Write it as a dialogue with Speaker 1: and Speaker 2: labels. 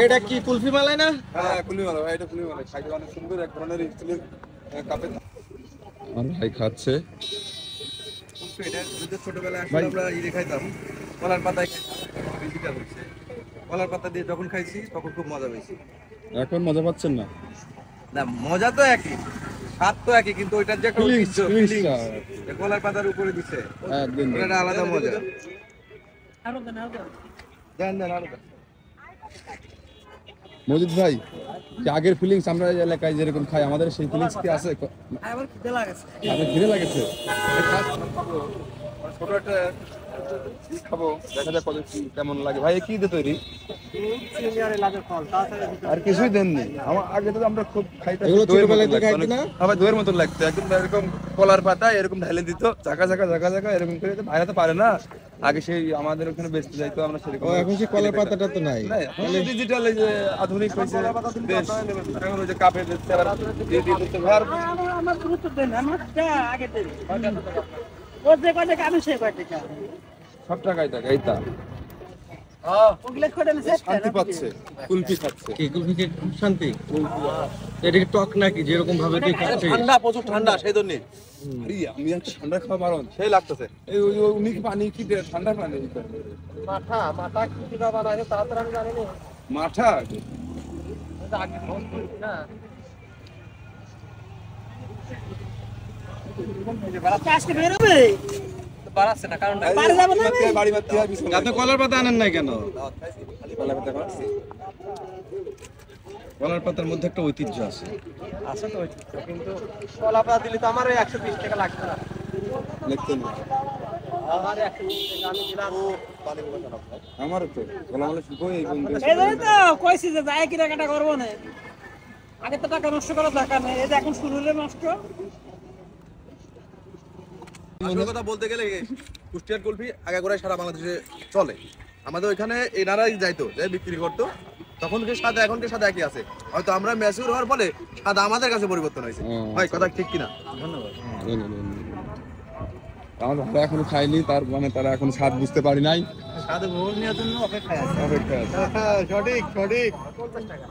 Speaker 1: এটা কি কুলফি মালাই না?
Speaker 2: হ্যাঁ কুলফি মালাই ভাই, এটা কুলফি মালাই। খাইতে অনেক সুন্দর, এক ধরনের স্টিলের কাপে আমার ভাই খাচ্ছে। এটা ছোটবেলায় আসলে আমরা খাইতাম কলার পাতায়, কলার পাতা দিয়ে যখন খাইছি তখন খুব মজা পেয়েছি। এখন মজা পাচ্ছেন না? না, মজা তো একই, স্বাদ তো একই, কিন্তু ওইটার যে একটা কলার পাতার উপরে দিচ্ছে ওটা আলাদা মজা। মজিদ ভাই, আগের ফিলিংস আমরা এলাকায় যেরকম খাই, আমাদের সেই ফিলিংস কি আছে?
Speaker 1: আমার খিদে লাগছে।
Speaker 2: আপনার খিদে লাগেছে? ছোট একটা খাবো, দেখা যাক কেমন লাগে। ভাই কি দিয়ে তৈরি? আর কিছুই দেননি? আমার আগে তো আমরা খুব খাইতাম, দইয়ের মতো লাগতো একদম, এরকম কলার পাতা এরকম ঢালে দিত, ঝাঁকা ঝাঁকা ঝাঁকা ঝাঁকা এরকম করে। ভাইরা তো পারে না, আগে সেই আমাদের ওখানে বেচতে যাইতো, আমরা সেরকম। এখন সেই কলার পাতাটা তো নাই, ডিজিটাল এই যে আধুনিক হয়েছে বেশ, এখন ওই যে কাপে বেচতে আবার দিয়ে দিয়ে দিতে।
Speaker 1: আমার গুরুত্ব দেন, আমারটা আগে দেন, ও যে কয় টাকা আমি সেই কয় টাকা,
Speaker 2: সব টাকাই টাকা। এইটা শান্তি পাচ্ছে, কুলফি খাচ্ছে।
Speaker 1: কি কুলফি কে শান্তি? এটা কি টক নাকি যেরকম ভাবে তুই খাচ্ছিস?
Speaker 2: ঠান্ডা, প্রচুর ঠান্ডা, সেই জন্য আমি ঠান্ডা খাওয়া বারণ, সেই লাগতেছে। এই উনি কি পানি কি ঠান্ডা পানি?
Speaker 1: মাথা মাথা কি বানাইছে তাড়াতাড়ি আমি জানি না।
Speaker 2: মাথা
Speaker 1: আগে না আজকে বের হবে, বাড়াচ্ছে না কারণ বাড়ি যাব না,
Speaker 2: বাড়ি মারতে হবে।
Speaker 1: এত কলার পাতা আনেন নাই কেন?
Speaker 2: কলার পাতা খাচ্ছি।
Speaker 1: কলার পাতার মধ্যে একটা ঐতিহ্য আছে, আছে তো ঐতিহ্য, কিন্তু কলা পাতা দিলে তো আমার 120 টাকা লাগবে না,
Speaker 2: লিখতে না।
Speaker 1: আমার 120 টাকা আমি দিলাম।
Speaker 2: আমারও তো কলা মালে শুকোই এই
Speaker 1: এই তো কইছি যে যায় কি টাকাটা করব না, আগে তো টাকা নষ্ট করার দরকার নেই, এই যে এখন শুরু হলে নষ্ট।
Speaker 2: আসল কথা বলতে গেলে কুষ্টিয়ার কুলফি আগে করে সারা বাংলাদেশে চলে। আমাদের ওইখানে এনারাই যাইতো, যাই বিক্রি করতো, তখন স্বাদ এখনকার স্বাদ একই আছে। হয়তো আমরা ম্যাচিউর হওয়ার ফলে স্বাদ আমাদের কাছে পরিবর্তন হয়েছে। ভাই কথা ঠিক কিনা? ধন্যবাদ। আমাদের ভালো এখনো খাইনি, তার মানে তারা এখন স্বাদ বুঝতে পারি নাই,
Speaker 1: স্বাদ ভোর নেওয়ার জন্য অপেক্ষায় আছে।
Speaker 2: সঠিক সঠিক।
Speaker 1: 50 টাকা।